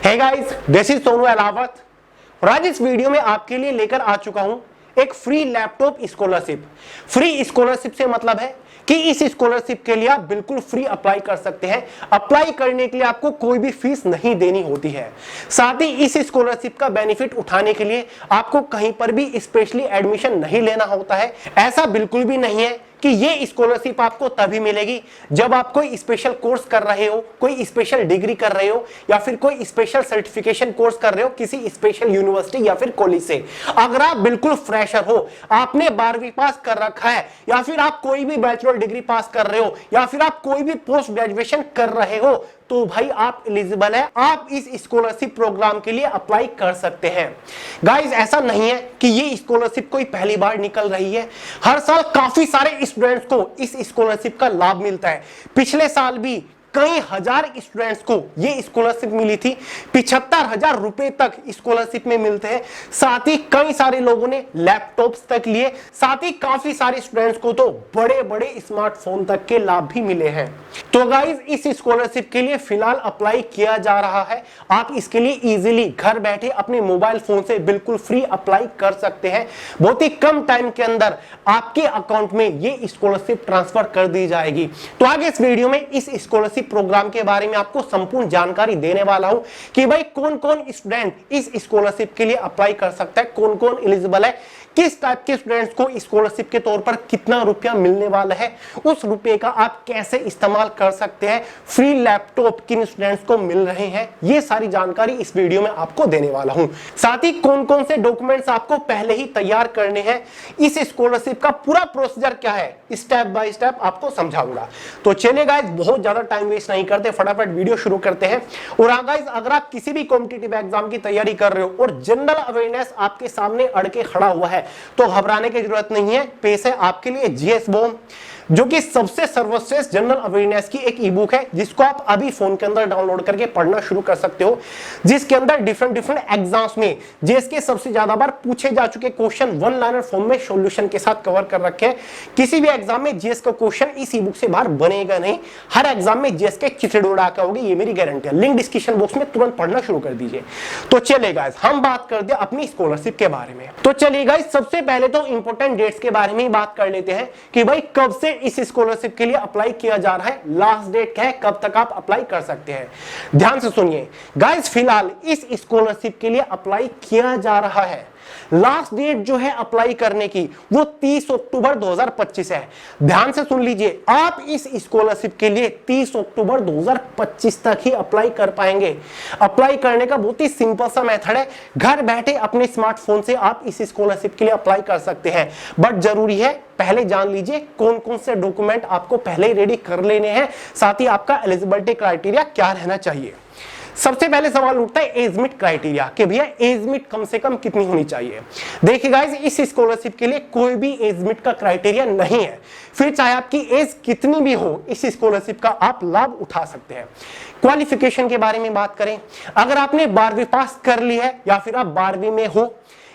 Hey guys, this is Sonu Alawat और आज इस वीडियो में आपके लिए लेकर आ चुका हूं एक free laptop scholarship. Free scholarship से मतलब है कि इस स्कॉलरशिप के लिए आप बिल्कुल फ्री अप्लाई कर सकते हैं। अप्लाई करने के लिए आपको कोई भी फीस नहीं देनी होती है। साथ ही इस स्कॉलरशिप का बेनिफिट उठाने के लिए आपको कहीं पर भी स्पेशली एडमिशन नहीं लेना होता है। ऐसा बिल्कुल भी नहीं है कि ये स्कॉलरशिप आपको तभी मिलेगी जब आप कोई स्पेशल कोर्स कर रहे हो, कोई स्पेशल डिग्री कर रहे हो या फिर कोई स्पेशल सर्टिफिकेशन कोर्स कर रहे हो किसी स्पेशल यूनिवर्सिटी या फिर कॉलेज से। अगर आप बिल्कुल फ्रेशर हो, आपने 12वीं पास कर रखा है या फिर आप कोई भी बैचलर डिग्री पास कर रहे हो या फिर आप कोई भी पोस्ट ग्रेजुएशन कर रहे हो, तो भाई आप एलिजिबल है, आप इस स्कॉलरशिप प्रोग्राम के लिए अप्लाई कर सकते हैं। गाइस, ऐसा नहीं है कि ये स्कॉलरशिप कोई पहली बार निकल रही है। हर साल काफी सारे स्टूडेंट्स को इस स्कॉलरशिप का लाभ मिलता है। पिछले साल भी कई हजार स्टूडेंट्स को ये स्कॉलरशिप मिली थी। 75,000 रुपए तक स्कॉलरशिप में मिलते हैं। साथ ही कई सारे लोगों ने लैपटॉप्स तक लिए, साथ ही काफी सारे स्टूडेंट्स को तो बड़े बड़े स्मार्टफोन तक के लाभ भी मिले हैं। तो गाइस, इस स्कॉलरशिप के लिए फिलहाल अप्लाई किया जा रहा है। आप इसके लिए इजीली घर बैठे अपने मोबाइल फोन से बिल्कुल फ्री अप्लाई कर सकते हैं। बहुत ही कम टाइम के अंदर आपके अकाउंट में ये स्कॉलरशिप ट्रांसफर कर दी जाएगी। तो आगे इस वीडियो में इस स्कॉलरशिप प्रोग्राम के बारे में आपको संपूर्ण जानकारी देने वाला हूं कि भाई कौन कौन स्टूडेंट इस स्कॉलरशिप के लिए अप्लाई कर सकता है, कौन कौन एलिजिबल है, किस टाइप के स्टूडेंट्स को स्कॉलरशिप के तौर पर कितना रुपया मिलने वाला है, उस रुपए का आप कैसे इस्तेमाल कर सकते हैं, फ्री लैपटॉप किन स्टूडेंट्स को मिल रहे हैं, ये सारी जानकारी इस वीडियो में आपको देने वाला हूं। साथ ही कौन कौन से डॉक्यूमेंट्स आपको पहले ही तैयार करने हैं, इस स्कॉलरशिप का पूरा प्रोसीजर क्या है, स्टेप बाय स्टेप आपको समझाऊंगा। तो चलिए गाइस, बहुत ज्यादा टाइम वेस्ट नहीं करते, फटाफट वीडियो शुरू करते हैं। और गाइस, अगर आप किसी भी कॉम्पिटिटिव एग्जाम की तैयारी कर रहे हो और जनरल अवेयरनेस आपके सामने अड़के खड़ा हुआ है, तो घबराने की जरूरत नहीं है। पेश है आपके लिए जीएस बॉम, जो कि सबसे सर्वश्रेष्ठ जनरल अवेयरनेस की एक ई बुक है, जिसको आप अभी फोन के अंदर डाउनलोड करके पढ़ना शुरू कर सकते हो, जिसके अंदर डिफरेंट एग्जाम्स में जीएस के सबसे ज्यादा बार पूछे जा चुके क्वेश्चन वन लाइनर फॉर्म में सॉल्यूशन के साथ कवर कर रखे हैं। किसी भी एग्जाम में जीएस का क्वेश्चन इस ई बुक से बाहर बनेगा नहीं। हर एग्जाम में जीएस के चिट्ठे उड़ा के होगी, ये मेरी गारंटी है। लिंक डिस्क्रिप्शन बॉक्स में तुरंत पढ़ना शुरू कर दीजिए। तो चलिए गाइस, हम बात करते हैं अपनी स्कॉलरशिप के बारे में। तो चलिए गाइस, सबसे पहले तो इंपॉर्टेंट डेट्स के बारे में ही बात कर लेते हैं कि भाई कब से इस स्कॉलरशिप के लिए अप्लाई किया जा रहा है, लास्ट डेट क्या है, कब तक आप अप्लाई कर सकते हैं। ध्यान से सुनिए गाइस, फिलहाल इस स्कॉलरशिप के लिए अप्लाई किया जा रहा है। लास्ट डेट जो है अप्लाई करने की वो 30 अक्टूबर 2025 है। ध्यान से सुन लीजिए, आप इस स्कॉलरशिप के लिए 30 अक्टूबर 2025 तक ही अप्लाई कर पाएंगे। अप्लाई करने का बहुत ही सिंपल सा मेथड है। घर बैठे अपने स्मार्टफोन से आप इस स्कॉलरशिप के लिए अप्लाई कर सकते हैं। बट जरूरी है पहले जान लीजिए कौन कौन से डॉक्यूमेंट आपको पहले ही रेडी कर लेने हैं, साथ ही आपका एलिजिबिलिटी क्राइटेरिया क्या रहना चाहिए। सबसे पहले सवाल उठता है एज मिट क्राइटेरिया कि भैया एज मिट कम से कम कितनी होनी चाहिए। देखिए गाइस, इस स्कॉलरशिप के लिए कोई भी एज मिट का क्राइटेरिया नहीं है। फिर चाहे आपकी एज कितनी भी हो, इस स्कॉलरशिप का आप लाभ उठा सकते हैं। क्वालिफिकेशन के बारे में बात करें, अगर आपने 12वीं पास कर ली है या फिर आप 12वीं में हो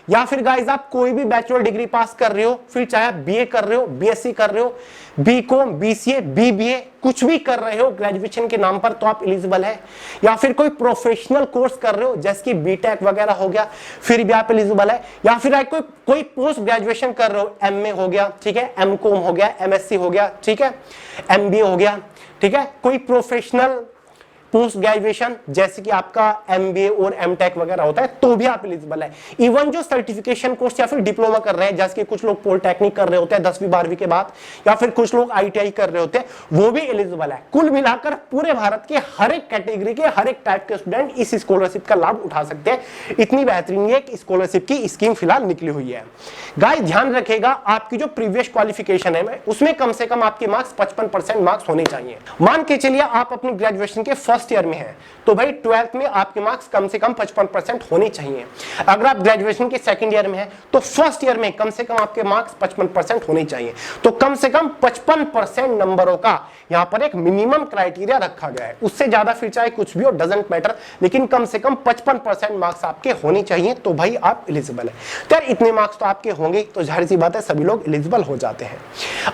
या फिर गाइस आप कोई भी बैचलर डिग्री पास कर रहे हो, फिर चाहे आप बीए कर रहे हो, बीएससी कर रहे हो, बीकॉम, बीसीए, बीबीए कुछ भी कर रहे हो ग्रेजुएशन के नाम पर, तो आप एलिजिबल है। या फिर कोई प्रोफेशनल कोर्स कर रहे हो जैसे कि बीटेक वगैरह हो गया, फिर भी आप एलिजिबल है। या फिर आप कोई पोस्ट ग्रेजुएशन कर रहे हो, एमए हो गया, ठीक है, एमकॉम हो गया, एमएससी हो गया, ठीक है, एमबीए हो गया, ठीक है, कोई प्रोफेशनल पोस्ट ग्रेजुएशन जैसे कि आपका एमबीए और एमटेक वगैरह होता है, तो भी आप एलिजिबल है। इवन जो सर्टिफिकेशन कोर्स या फिर डिप्लोमा कर रहे हैं, जैसे कि कुछ लोग पॉलिटेक्निक कर रहे होते हैं 10वीं 12वीं के बाद, या फिर कुछ लोग आईटीआई कर रहे होते हैं, वो भी एलिजिबल है। कुल मिलाकर पूरे भारत के हर एक कैटेगरी के हर एक टाइप के स्टूडेंट इस स्कॉलरशिप का लाभ उठा सकते हैं। इतनी बेहतरीन ये स्कॉलरशिप की स्कीम फिलहाल निकली हुई है। गाइस, ध्यान रखिएगा, आपकी जो प्रीवियस क्वालिफिकेशन है उसमें कम से कम आपके मार्क्स 55% मार्क्स होने चाहिए। मान के चलिए आप अपनी ग्रेजुएशन के फर्स्ट ईयर में है, तो भाई 12th में आपके मार्क्स कम से कम 55% होने चाहिए। अगर आप ग्रेजुएशन के सेकंड ईयर में है, तो फर्स्ट ईयर में कम से कम आपके मार्क्स 55% होने चाहिए। तो कम से कम 55% नंबरों का यहाँ पर एक मिनिमम क्राइटेरिया रखा गया है। उससे ज्यादा फिर चाहे कुछ भी हो, डजंट मैटर, लेकिन कम से कम 55% मार्क्स आपके होने चाहिए, तो भाई आप एलिजिबल है। तो यार इतने मार्क्स तो आपके होंगे, तो जाहिर सी बात है सभी लोग एलिजिबल हो जाते हैं।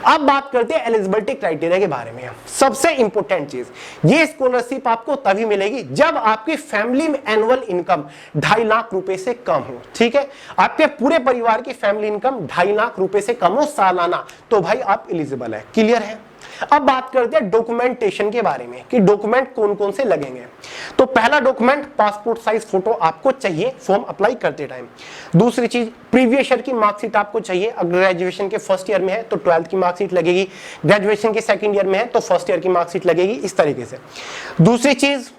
अब बात करते हैं एलिजिबिलिटी क्राइटेरिया के बारे में। सबसे इंपॉर्टेंट चीज, ये स्कॉलरशिप आप आपको तभी मिलेगी जब आपकी फैमिली में एनुअल इनकम 2.5 लाख रुपए से कम हो। ठीक है, आपके पूरे परिवार की फैमिली इनकम 2.5 लाख रुपए से कम हो सालाना, तो भाई आप एलिजिबल है। क्लियर है? अब बात करते हैं डॉक्यूमेंटेशन के बारे में कि डॉक्यूमेंट कौन कौन से लगेंगे। तो पहला डॉक्यूमेंट पासपोर्ट साइज फोटो आपको चाहिए फॉर्म अप्लाई करते टाइम। दूसरी चीज प्रीवियस ईयर की मार्कशीट आपको चाहिए। अगर ग्रेजुएशन के फर्स्ट ईयर में है तो 12th की मार्कशीट लगेगी, ग्रेजुएशन के सेकंड ईयर में है तो फर्स्ट ईयर की मार्कशीट लगेगी, इस तरीके से। दूसरी चीज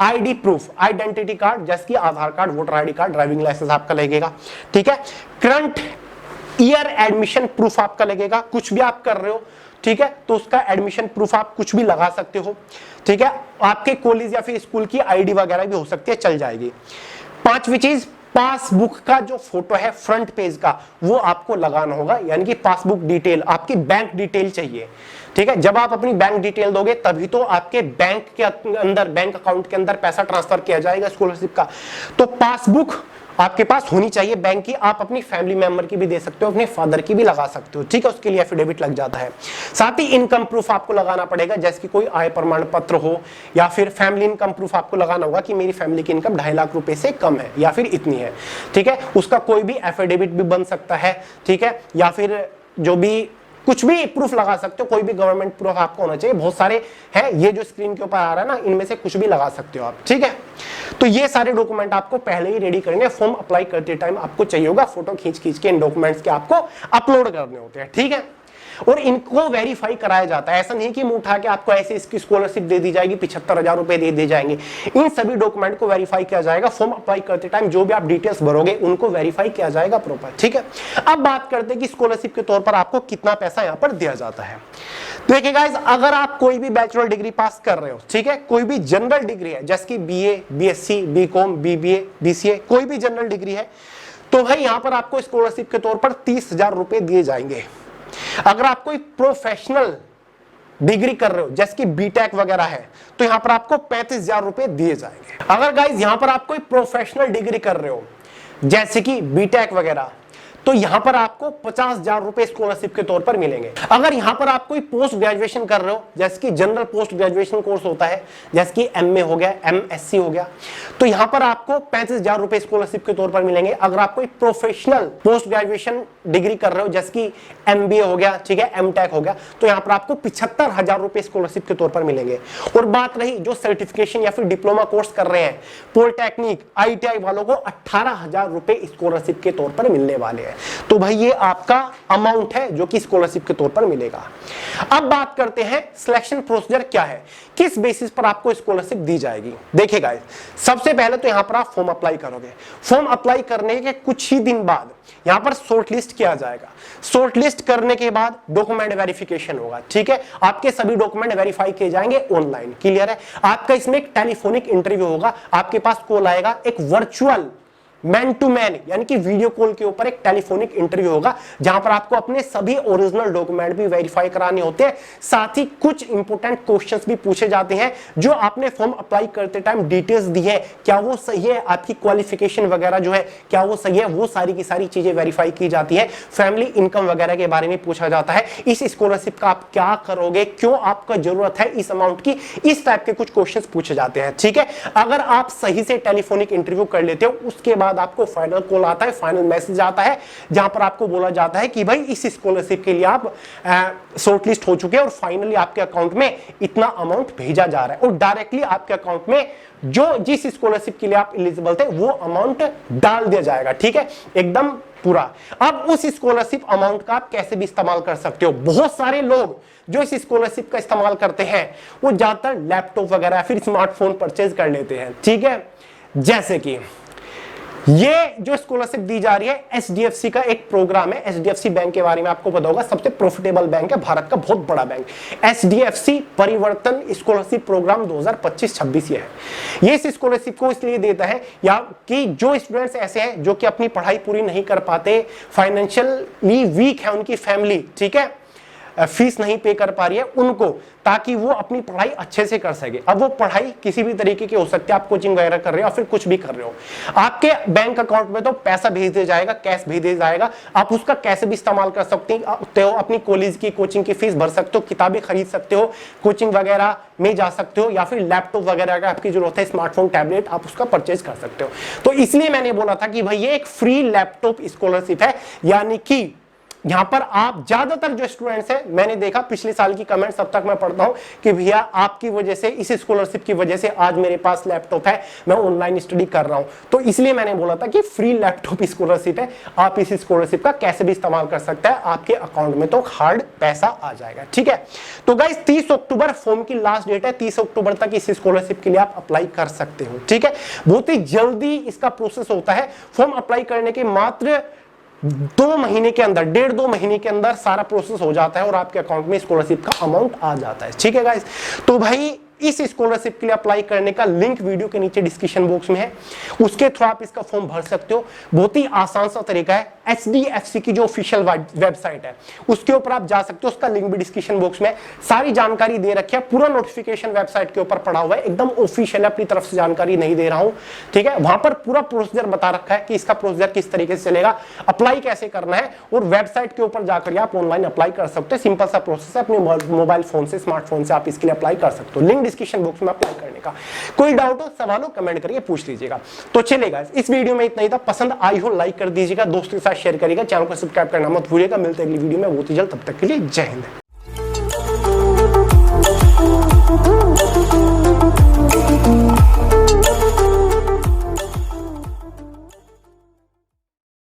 आईडी प्रूफ, आइडेंटिटी कार्ड जैसे कि Aadhaar card, voter ID card, driving licence आपका लगेगा। ठीक है, करंट ईयर एडमिशन प्रूफ आपका लगेगा। कुछ भी आप कर रहे हो, ठीक है, तो उसका एडमिशन प्रूफ आप कुछ भी लगा सकते हो। ठीक है, आपके कॉलेज या फिर स्कूल की आईडी वगैरह भी हो सकती है, चल जाएगी। पांचवी चीज पासबुक का जो फोटो है फ्रंट पेज का वो आपको लगाना होगा, यानी कि पासबुक डिटेल, आपकी बैंक डिटेल चाहिए। ठीक है, जब आप अपनी बैंक डिटेल दोगे तभी तो आपके बैंक के अंदर, बैंक अकाउंट के अंदर पैसा ट्रांसफर किया जाएगा स्कॉलरशिप का। तो पासबुक आपके पास होनी चाहिए बैंक की। आप अपनी फैमिली मेंबर की भी दे सकते हो, अपने फादर की भी लगा सकते हो। ठीक है, उसके लिए एफिडेविट लग जाता है। साथ ही इनकम प्रूफ आपको लगाना पड़ेगा, जैसे कि कोई आय प्रमाण पत्र हो या फिर फैमिली इनकम प्रूफ आपको लगाना होगा कि मेरी फैमिली की इनकम 2.5 लाख रुपए से कम है या फिर इतनी है। ठीक है, उसका कोई भी एफिडेविट भी बन सकता है। ठीक है, या फिर जो भी कुछ भी प्रूफ लगा सकते हो, कोई भी गवर्नमेंट प्रूफ आपको होना चाहिए। बहुत सारे हैं, ये जो स्क्रीन के ऊपर आ रहा है ना, इनमें से कुछ भी लगा सकते हो आप। ठीक है, तो ये सारे डॉक्यूमेंट आपको पहले ही रेडी करेंगे। फॉर्म अप्लाई करते टाइम आपको चाहिए होगा, फोटो खींच के इन डॉक्यूमेंट्स के आपको अपलोड करने होते हैं। ठीक है, और इनको वेरीफाई कराया जाता है। ऐसा नहीं कि मुंह उठा के आपको ऐसे इसकी स्कॉलरशिप दे दी जाएगी, 75,000 रुपए दे दिए जाएंगे। इन सभी डॉक्यूमेंट को वेरीफाई किया जाएगा। फॉर्म अप्लाई करते टाइम जो भी आप डिटेल्स भरोगे उनको वेरीफाई किया जाएगा प्रॉपर। ठीक है, अब बात करते हैं कि स्कॉलरशिप के तौर पर आपको कितना पैसा यहाँ पर दिया जाता है। देखिए गाइस, अगर आप कोई भी बैचलर डिग्री पास कर रहे हो, ठीक है, कोई भी जनरल डिग्री है जैसे कि BA, BSc, BCom, BBA, BCA, कोई भी जनरल डिग्री है, तो भाई यहाँ पर आपको स्कॉलरशिप के तौर पर 30,000 रुपए दिए जाएंगे। अगर आप कोई प्रोफेशनल डिग्री कर रहे हो जैसे कि बीटेक वगैरह है, तो यहां पर आपको 35,000 रुपए दिए जाएंगे। अगर गाइस यहां पर आप कोई प्रोफेशनल डिग्री कर रहे हो जैसे कि बीटेक वगैरह, तो यहां पर आपको 50,000 रुपए स्कॉलरशिप के तौर पर मिलेंगे। अगर यहां पर आप कोई पोस्ट ग्रेजुएशन कर रहे हो जैसे कि जनरल पोस्ट ग्रेजुएशन कोर्स होता है, जैसे कि एमए हो गया, एमएससी हो गया, तो यहां पर आपको 35,000 रुपए स्कॉलरशिप के तौर पर मिलेंगे। अगर आप कोई प्रोफेशनल पोस्ट ग्रेजुएशन डिग्री कर रहे हो जैसे कि एमबीए हो गया, ठीक है, एमटेक हो गया, तो यहां पर आपको 75,000 रुपए स्कॉलरशिप के तौर पर मिलेंगे। और बात रही जो सर्टिफिकेशन या फिर डिप्लोमा कोर्स कर रहे हैं, पॉलिटेक्निक, आईटीआई वालों को 18,000 रुपए स्कॉलरशिप के तौर पर मिलने वाले हैं। तो भाई ये आपका अमाउंट है जो कि स्कॉलरशिप के तौर पर मिलेगा। अब बात करते हैं सिलेक्शन प्रोसीजर क्या है, किस बेसिस पर आपको स्कॉलरशिप दी जाएगी। देखिए गाइस, सबसे पहले तो यहां पर आप फॉर्म अप्लाई करोगे। फॉर्म अप्लाई करने के कुछ ही दिन बाद यहां पर शॉर्ट लिस्ट किया जाएगा। शॉर्ट लिस्ट करने के बाद डॉक्यूमेंट वेरिफिकेशन होगा। ठीक है, आपके सभी डॉक्यूमेंट वेरीफाई किए जाएंगे ऑनलाइन। क्लियर है? आपका इसमें एक टेलीफोनिक इंटरव्यू होगा, आपके पास कॉल आएगा, एक वर्चुअल मैन टू मैन यानी कि वीडियो कॉल के ऊपर एक टेलीफोनिक इंटरव्यू होगा, जहां पर आपको अपने सभी ओरिजिनल डॉक्यूमेंट भी वेरीफाई कराने होते हैं। साथ ही कुछ इंपोर्टेंट क्वेश्चंस भी पूछे जाते हैं जो आपने फॉर्म अप्लाई करते टाइम डिटेल्स दी है, क्या वो सही है, आपकी क्वालिफिकेशन वगैरह जो है क्या वो सही है, वो सारी की सारी चीजें वेरीफाई की जाती है। फैमिली इनकम वगैरह के बारे में पूछा जाता है, इस स्कॉलरशिप का आप क्या करोगे, क्यों आपको जरूरत है इस अमाउंट की, इस टाइप के कुछ क्वेश्चंस पूछे जाते हैं। ठीक है, अगर आप सही से टेलीफोनिक इंटरव्यू कर लेते हो, उसके बाद आपको फाइनल कॉल आता है, फाइनल मैसेज आता है, जहां पर आपको बोला जाता है कि भाई इस स्कॉलरशिप के लिए आप शॉर्टलिस्ट हो चुके हैं और फाइनली आपके अकाउंट में इतना अमाउंट भेजा जा रहा है और डायरेक्टली आपके अकाउंट में जो जिस स्कॉलरशिप के लिए आप एलिजिबल थे वो अमाउंट डाल दिया जाएगा। ठीक है, एकदम पूरा। अब उस स्कॉलरशिप अमाउंट का आप कैसे भी इस्तेमाल कर सकते हो। बहुत सारे लोग जो इस स्कॉलरशिप का इस्तेमाल करते हैं वो ज्यादातर लैपटॉप वगैरह या फिर स्मार्टफोन परचेज कर लेते हैं। ठीक है, जैसे कि ये जो स्कॉलरशिप दी जा रही है एचडीएफसी का एक प्रोग्राम है। एचडीएफसी बैंक के बारे में आपको पता होगा, सबसे प्रॉफिटेबल बैंक है, भारत का बहुत बड़ा बैंक। एचडीएफसी परिवर्तन स्कॉलरशिप प्रोग्राम 2025-26 ये है। ये इस स्कॉलरशिप को इसलिए देता है या कि जो स्टूडेंट्स ऐसे हैं जो कि अपनी पढ़ाई पूरी नहीं कर पाते, फाइनेंशियली वीक है उनकी फैमिली, ठीक है, फीस नहीं पे कर पा रही है उनको, ताकि वो अपनी पढ़ाई अच्छे से कर सके। अब वो पढ़ाई किसी भी तरीके की हो सकती है, आप कोचिंग वगैरह कर रहे हो या फिर कुछ भी कर रहे हो, आपके बैंक अकाउंट में तो पैसा भेज दिया जाएगा, कैश भेज दिया जाएगा, आप उसका कैसे भी इस्तेमाल कर सकते हो, अपनी कॉलेज की कोचिंग की फीस भर सकते हो, किताबें खरीद सकते हो, कोचिंग वगैरह में जा सकते हो, या फिर लैपटॉप वगैरह का आपकी जरूरत है, स्मार्टफोन टैबलेट आप उसका परचेज कर सकते हो। तो इसलिए मैंने बोला था कि भाई ये एक फ्री लैपटॉप स्कॉलरशिप है, यानी कि यहां पर आप ज्यादातर जो स्टूडेंट्स हैं, मैंने देखा पिछले साल की कमेंट सब तक मैं पढ़ता हूं कि भैया आपकी वजह से, इस स्कॉलरशिप की वजह से आज मेरे पास लैपटॉप है, मैं ऑनलाइन स्टडी कर रहा हूं। तो इसलिए मैंने बोला था कि फ्री लैपटॉप स्कॉलरशिप है, आप इस स्कॉलरशिप का कैसे भी इस्तेमाल कर सकते हैं, आपके अकाउंट में तो हार्ड पैसा आ जाएगा। ठीक है, तो गाइस 30 अक्टूबर फॉर्म की लास्ट डेट है, 30 अक्टूबर तक इस स्कॉलरशिप के लिए आप अप्लाई कर सकते हो। ठीक है, बहुत ही जल्दी इसका प्रोसेस होता है। फॉर्म अप्लाई करने के मात्र 2 महीने के अंदर, 1.5-2 महीने के अंदर सारा प्रोसेस हो जाता है और आपके अकाउंट में स्कॉलरशिप का अमाउंट आ जाता है। ठीक है गाइस, तो भाई इस स्कॉलरशिप के लिए अप्लाई करने का लिंक वीडियो के नीचे डिस्क्रिप्शन बॉक्स में है, उसके थ्रू आप इसका फॉर्म भर सकते हो। बहुत ही आसान सा तरीका है, HDFC की जो ऑफिशियल वेबसाइट है उसके ऊपर आप जा सकते हो, उसका लिंक भी डिस्क्रिप्शन बॉक्स में, सारी जानकारी दे रखी है, पूरा नोटिफिकेशन वेबसाइट के ऊपर पड़ा हुआ है, एकदम ऑफिशियल है, अपनी तरफ से जानकारी नहीं दे रहा हूं। ठीक है, वहां पर पूरा प्रोसीजर बता रखा है कि इसका प्रोसीजर किस तरीके से चलेगा, अप्लाई कैसे करना है, और वेबसाइट के ऊपर जाकर आप ऑनलाइन अप्लाई कर सकते हो। सिंपल सा प्रोसेस है, अपने मोबाइल फोन से, स्मार्टफोन से आप इसके लिए अप्लाई कर सकते हो। लिंक डिस्क्रिप्शन बॉक्स में अप्लाई करने का। कोई डाउट हो, सवाल हो, कमेंट करके पूछ लीजिएगा। तो चलेगा, इस वीडियो में इतना ही था। पसंद आई हो लाइक कर दीजिएगा, दोस्तों के साथ शेयर करिएगा, चैनल को सब्सक्राइब करना मत भूलिएगा। मिलते हैं अगली वीडियो में बहुत ही जल्द, तब तक के लिए जय हिंद।